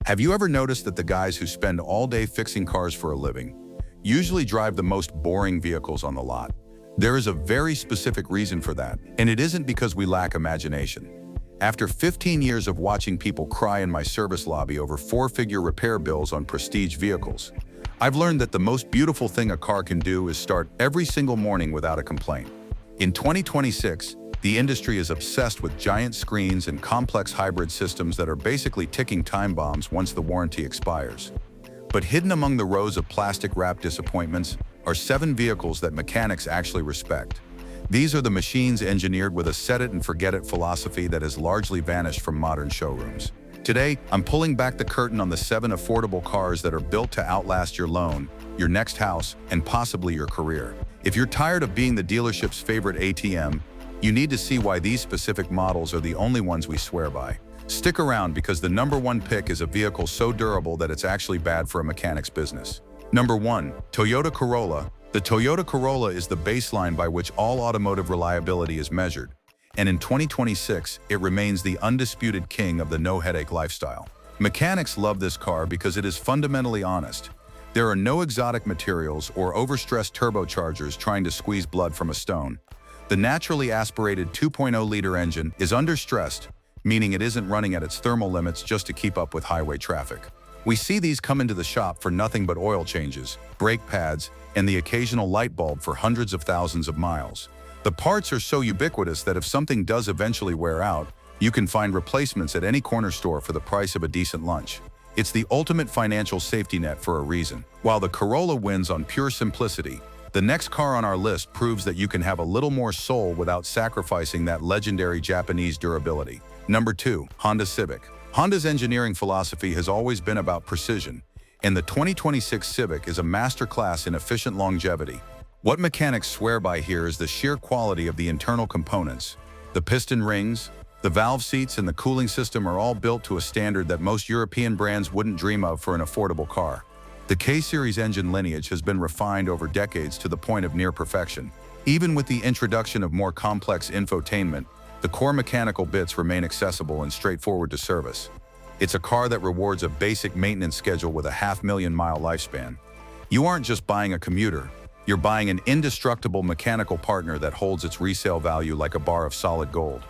Have you ever noticed that the guys who spend all day fixing cars for a living usually drive the most boring vehicles on the lot? There is a very specific reason for that, and it isn't because we lack imagination. After 15 years of watching people cry in my service lobby over four-figure repair bills on prestige vehicles, I've learned that the most beautiful thing a car can do is start every single morning without a complaint. In 2026, the industry is obsessed with giant screens and complex hybrid systems that are basically ticking time bombs once the warranty expires. But hidden among the rows of plastic-wrapped disappointments are 7 vehicles that mechanics actually respect. These are the machines engineered with a set-it-and-forget-it philosophy that has largely vanished from modern showrooms. Today, I'm pulling back the curtain on the 7 affordable cars that are built to outlast your loan, your next house, and possibly your career. If you're tired of being the dealership's favorite ATM, you need to see why these specific models are the only ones we swear by. Stick around because the number 1 pick is a vehicle so durable that it's actually bad for a mechanic's business. Number 1. Toyota Corolla. The Toyota Corolla is the baseline by which all automotive reliability is measured, and in 2026, it remains the undisputed king of the no-headache lifestyle. Mechanics love this car because it is fundamentally honest. There are no exotic materials or overstressed turbochargers trying to squeeze blood from a stone. The naturally aspirated 2.0-liter engine is understressed, meaning it isn't running at its thermal limits just to keep up with highway traffic. We see these come into the shop for nothing but oil changes, brake pads, and the occasional light bulb for hundreds of thousands of miles. The parts are so ubiquitous that if something does eventually wear out, you can find replacements at any corner store for the price of a decent lunch. It's the ultimate financial safety net for a reason. While the Corolla wins on pure simplicity, the next car on our list proves that you can have a little more soul without sacrificing that legendary Japanese durability. Number 2. Honda Civic. Honda's engineering philosophy has always been about precision, and the 2026 Civic is a masterclass in efficient longevity. What mechanics swear by here is the sheer quality of the internal components. The piston rings, the valve seats, and the cooling system are all built to a standard that most European brands wouldn't dream of for an affordable car. The K-Series engine lineage has been refined over decades to the point of near perfection. Even with the introduction of more complex infotainment, the core mechanical bits remain accessible and straightforward to service. It's a car that rewards a basic maintenance schedule with a 500,000-mile lifespan. You aren't just buying a commuter, you're buying an indestructible mechanical partner that holds its resale value like a bar of solid gold.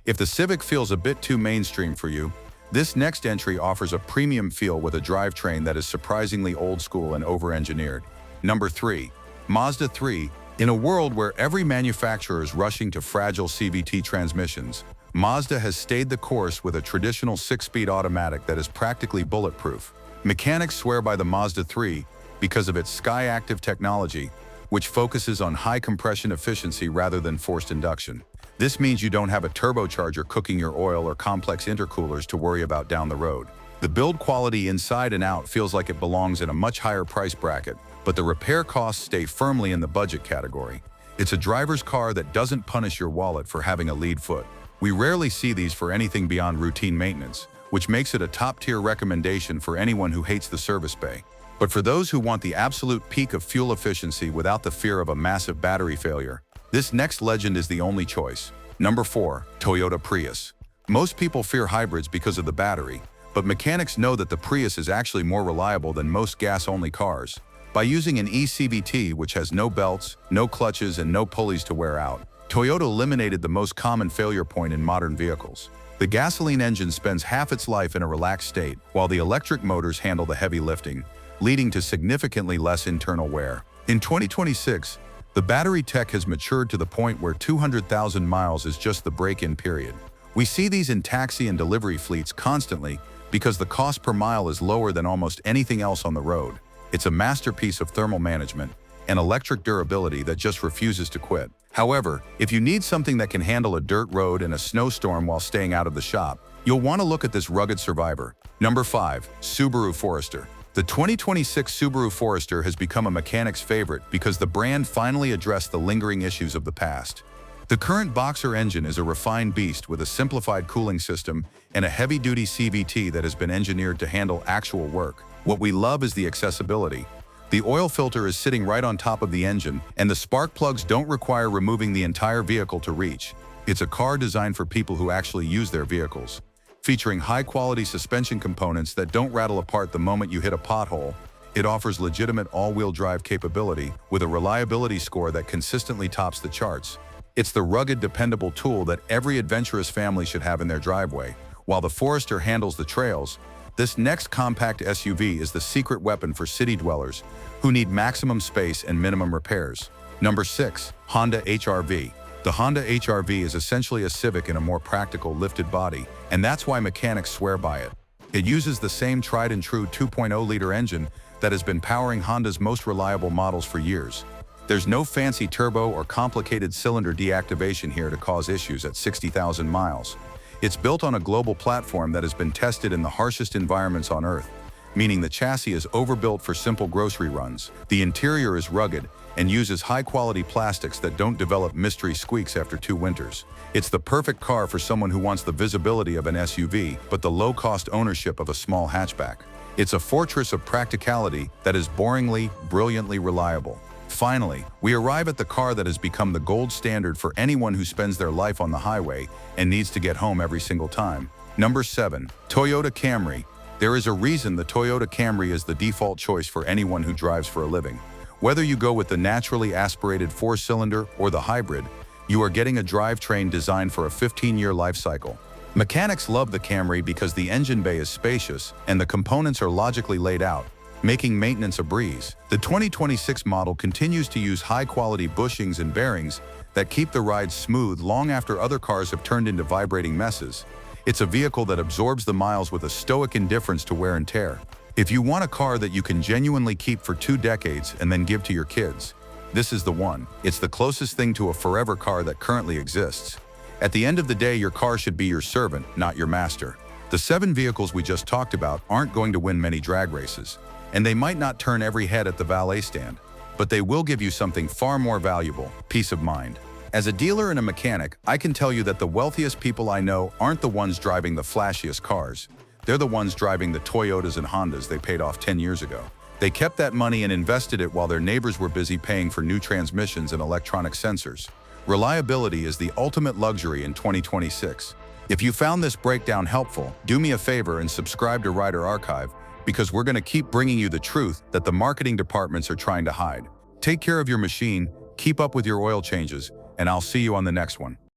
If the Civic feels a bit too mainstream for you, this next entry offers a premium feel with a drivetrain that is surprisingly old school and over-engineered. Number 3. Mazda 3. In a world where every manufacturer is rushing to fragile CVT transmissions, Mazda has stayed the course with a traditional 6-speed automatic that is practically bulletproof. Mechanics swear by the Mazda 3 because of its Sky-Active technology, which focuses on high compression efficiency rather than forced induction. This means you don't have a turbocharger cooking your oil or complex intercoolers to worry about down the road. The build quality inside and out feels like it belongs in a much higher price bracket, but the repair costs stay firmly in the budget category. It's a driver's car that doesn't punish your wallet for having a lead foot. We rarely see these for anything beyond routine maintenance, which makes it a top-tier recommendation for anyone who hates the service bay. But for those who want the absolute peak of fuel efficiency without the fear of a massive battery failure, this next legend is the only choice. Number 4. Toyota Prius. Most people fear hybrids because of the battery, but mechanics know that the Prius is actually more reliable than most gas-only cars. By using an eCVT which has no belts, no clutches, and no pulleys to wear out, Toyota eliminated the most common failure point in modern vehicles. The gasoline engine spends half its life in a relaxed state, while the electric motors handle the heavy lifting, leading to significantly less internal wear. In 2026, the battery tech has matured to the point where 200,000 miles is just the break-in period. We see these in taxi and delivery fleets constantly because the cost per mile is lower than almost anything else on the road. It's a masterpiece of thermal management and electric durability that just refuses to quit. However, if you need something that can handle a dirt road and a snowstorm while staying out of the shop, you'll want to look at this rugged survivor. Number 5. Subaru Forester. The 2026 Subaru Forester has become a mechanic's favorite because the brand finally addressed the lingering issues of the past. The current Boxer engine is a refined beast with a simplified cooling system and a heavy-duty CVT that has been engineered to handle actual work. What we love is the accessibility. The oil filter is sitting right on top of the engine, and the spark plugs don't require removing the entire vehicle to reach. It's a car designed for people who actually use their vehicles. Featuring high-quality suspension components that don't rattle apart the moment you hit a pothole, it offers legitimate all-wheel drive capability with a reliability score that consistently tops the charts. It's the rugged, dependable tool that every adventurous family should have in their driveway. While the Forester handles the trails, this next compact SUV is the secret weapon for city dwellers who need maximum space and minimum repairs. Number 6. Honda HR-V. The Honda HR-V is essentially a Civic in a more practical, lifted body, and that's why mechanics swear by it. It uses the same tried-and-true 2.0-liter engine that has been powering Honda's most reliable models for years. There's no fancy turbo or complicated cylinder deactivation here to cause issues at 60,000 miles. It's built on a global platform that has been tested in the harshest environments on Earth, meaning the chassis is overbuilt for simple grocery runs. The interior is rugged and uses high-quality plastics that don't develop mystery squeaks after 2 winters. It's the perfect car for someone who wants the visibility of an SUV, but the low-cost ownership of a small hatchback. It's a fortress of practicality that is boringly, brilliantly reliable. Finally, we arrive at the car that has become the gold standard for anyone who spends their life on the highway and needs to get home every single time. Number 7. Toyota Camry. There is a reason the Toyota Camry is the default choice for anyone who drives for a living. Whether you go with the naturally aspirated 4-cylinder or the hybrid, you are getting a drivetrain designed for a 15-year life cycle. Mechanics love the Camry because the engine bay is spacious and the components are logically laid out, making maintenance a breeze. The 2026 model continues to use high-quality bushings and bearings that keep the ride smooth long after other cars have turned into vibrating messes. It's a vehicle that absorbs the miles with a stoic indifference to wear and tear. If you want a car that you can genuinely keep for 2 decades and then give to your kids, this is the one. It's the closest thing to a forever car that currently exists. At the end of the day, your car should be your servant, not your master. The 7 vehicles we just talked about aren't going to win many drag races, and they might not turn every head at the valet stand, but they will give you something far more valuable: peace of mind. As a dealer and a mechanic, I can tell you that the wealthiest people I know aren't the ones driving the flashiest cars. They're the ones driving the Toyotas and Hondas they paid off 10 years ago. They kept that money and invested it while their neighbors were busy paying for new transmissions and electronic sensors. Reliability is the ultimate luxury in 2026. If you found this breakdown helpful, do me a favor and subscribe to Rider Archive, because we're going to keep bringing you the truth that the marketing departments are trying to hide. Take care of your machine, keep up with your oil changes, and I'll see you on the next one.